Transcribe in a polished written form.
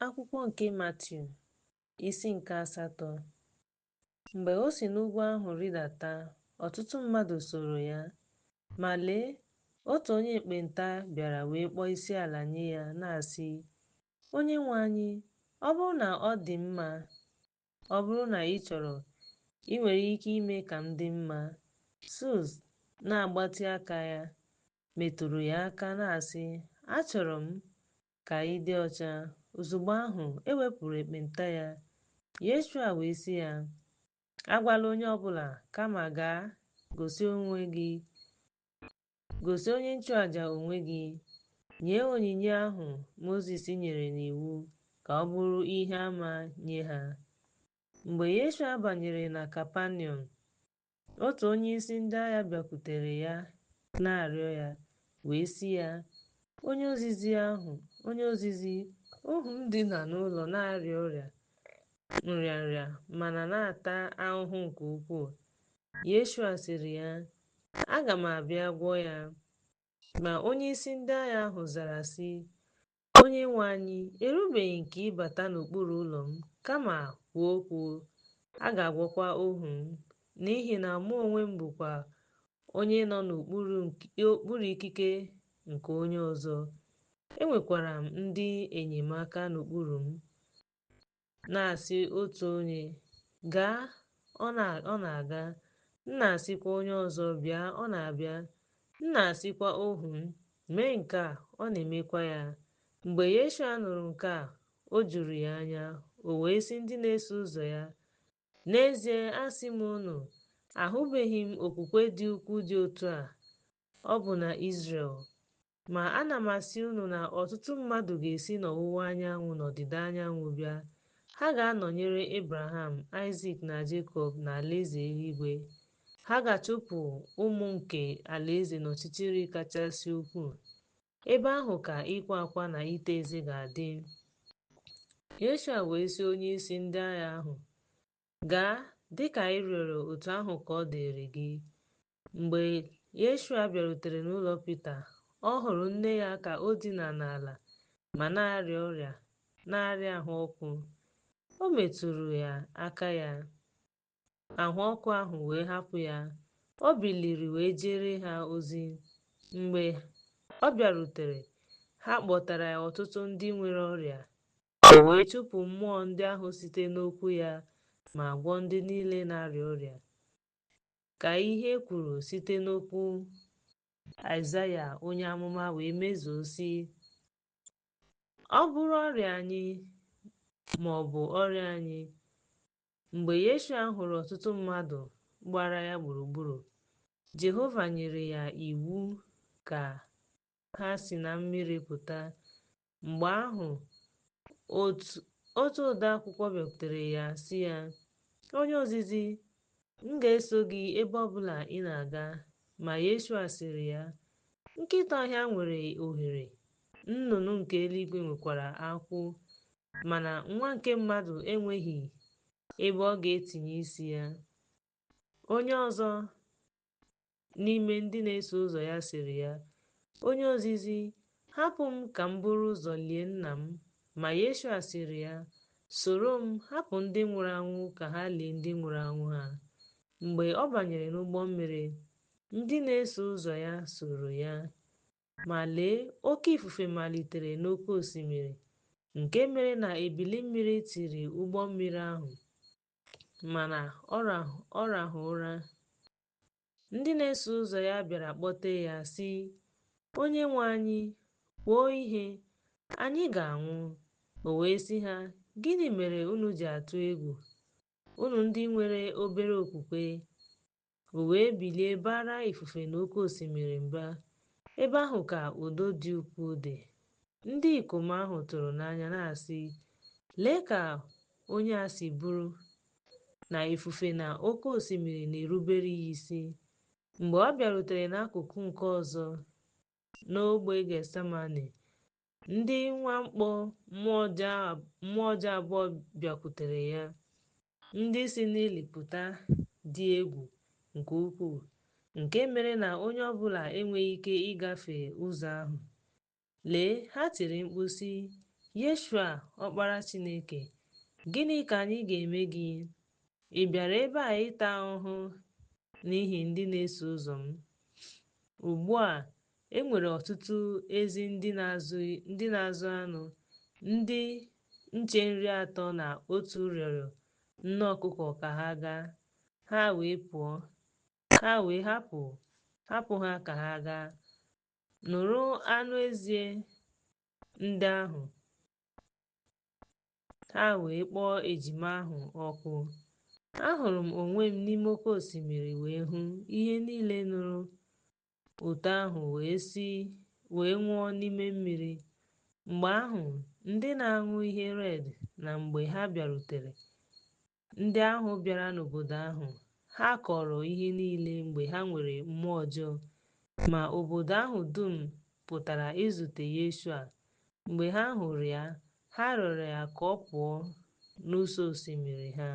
Akwụkwọ nke Matiu, isi nke 8. Mgbe o si n'ugwu ahụ rịdata, ọtụtụ mmadụ soro ya. Ma lee, otu onye ekpenta bịara wee kpọọ isiala nye ya, na-asị, "Onyenwe anyị, ọ bụrụ na ọ dị mma, ọ bụrụ na ị chọrọ, ị nwere ike ime ka m dị mma." Sus, na-agbatị aka ya, metụrụ ya aka, na-asị, "Achọrọ m ka ị dị ọcha." Ozugbo ahụ, e wepụrụ ekpenta ya. Yeshua wee sị ya, "Agwala onye ọbụla, kama gaa gosi onye nchụàjà onwe gị, nye onyinye ahụ Mozis nyere n'iwu, ka ọ bụrụ ihe àmà nye ha." Mgbe Yeshua banyere na Kapanọm, otu onyeisi ndị agha bịakwutere ya na-arịọ ya, wee sị ya, onye ozizi, ohu m dina n'ụlọ na-arịa ọrịa nrịanrịa mana na-ata ahụhụ nke ukwuu. Yeshua sịrị ya, "Aga m abịa gwọọ ya." Ma onyeisi ndị agha ahụ zara sị, "Onyenwe anyị, erubeghị nke ịbata n'okpuru ụlọ m, kama kwuo, a ga-agwọkwa ohu m, n'ihi na mụ onwe m bụkwa onye nọ n'okpuru ikike nke onye ọzọ. Enwekwara m ndị enyemaka n'okpuru m." Na-asị otu onye, "Gaa," ọ na-aga. M na-asịkwa onye ọzọ, "Bịa," ọ na-abịa. M na-asịkwa ohu m, "Mee nke a," ọ na-emekwa ya. Mgbe Yeshua nụrụ nke a, o juru ya anya. O wee sị ndị na-eso ụzọ ya, "N'ezie, asị m unu, ahụbeghị m okwukwe dị ukwuu dị otu a, ọ bụ na Izrel. Ma ana m asị unu na ọtụtụ mmadụ ga-esi n'ọwụwa anyanwụ na ọdịda anyanwụ bịa. Ha ga-anọnyere Abraham, Isaac na Jekọb n'alaeze eluigwe. Ha ga-achụpụ ụmụ nke alaeze n'ọchịchịrị kachasị ukwuu. Ebe ahụ ka ịkwa akwa na ite eze ga-adị." Yeshua wee sị onyeisi ndị agha ahụ, "Gaa, dịka ị rịọrọ, otu ahụ ka ọ dịrị gị." Mgbe Yeshua bịarutere n'ụlọ Pita, ọ hụrụ nne ya ka o dina n'ala ma na-arịa ọrịa na-arịa ahụ ọkụ. O metụrụ ya aka ya, ahụ ọkụ ahụ wee hapụ ya. O biliri wee jere ha ozi. Mgbe ọ bịarutere, ha kpọtara ya ọtụtụ ndị nwere ọrịa. O wee chụpụ mmụọ ndị ahụ site n'okwu ya, ma gwọọ ndị niile na-arịa ọrịa. Ka ihe e kwuru site n'okwu Aịzaya onye amụma wee mezuo, sị, "Ọ bụrụ ọrịa anyị ma ọ bụ ọrịa anyị." Mgbe Yeshua hụrụ ọtụtụ mmadụ gbara ya gburugburu, Jehova nyere ya iwu ka ha si na mmiri pụta. Mgbe ahụ, otu ode akwụkwọ bịakwutere ya sị ya, "Onye ozizi, m ga-eso gị ebe ọbụla ị na-aga." Ma Yeshua sịrị ya, "Nkịta ọhịa nwere ohere, nnụnụ nke eluigwe nwekwara akwụ, mana nwa nke mmadụ enweghị ebe ọ ga-etinye isi ya." Onye ọzọ n'ime ndị na-eso ụzọ ya sịrị ya, "Onye ozizi, hapụ m ka m buru ụzọ lie nna m." Ma Yeshua sịrị ya, "Soro m, hapụ ndị nwụrụ anwụ ka ha lie ndị nwụrụ anwụ ha." Mgbe ọ banyere n'ụgbọ mmiri, ndị na-eso ụzọ ya soro ya. Ma lee, oke ifufe malitere n'oké osimiri, nke mere na ebili mmiri tiri ụgbọ mmiri ahụ, mana ọ rahụ ụra. Ndị na-eso ụzọ ya bịara kpọte ya, sị, "Onyenwe anyị, kwuo ihe, anyị ga-anwụ." O wee sị ha, "Gịnị mere unu ji atụ egwu, unu ndị nwere obere okwukwe?" O wee bilie bara ifufe na oké osimiri mba. Ebe ahụ ka udo dị ukwuu dị. Ndị ikom ahụ tụrụ n'anya, na-asị, "Lee ka onye a si bụrụ na ifufe na oké osimiri na-erubere ya isi." Mgbe ọ bịarutere n'akụkụ nke ọzọ, n'ógbè Getsamani, ndị mwakpo mmụọ ọjọọ abụọ bịakwutere ya, ndị si n'ili pụta, dị egwu nke ukwuu, nke mere na onye ọbụla enweghị ike ịgafe ụzọ ahụ. Lee, ha tiri mkpu sị, Yeshua, ọkpara Chineke, gịnị ka anyị ga-eme gị? Ị bịara ebe a ịta ahụhụ n'ihi ndị na-eso ụzọ m? Ugbu a, e nwere ọtụtụ ezi ndị na-azụ anụ, ndị nche nri atọ na otu rịọrọ nne ọkụkọ ka ha gaa, ha wee pụọ. Ha wee hapụ ha ka ha gaa nụrụ anụ ezi ndị ahụ. Ha wee kpọọ ejima ahụ ọkụ. Ahụrụ m onwe m n'ime oké osimiri wee hụ ihe niile nụrụ ụtọ ahụ wee nwụọ n'ime mmiri. Mgbe ahụ ndị na-aṅụ ihe red na mgbe ha bịarutere, ndị ahụ bịara n'obodo ahụ, ha kọrọ ihe niile mgbe ha nwere mmụọ ọjọọ. Ma obodo ahụ dum pụtara izute Yeshua. Mgbe ha hụrụ ya, ha rịọrọ ya ka ọ pụọ n'ụsọ osimiri ha.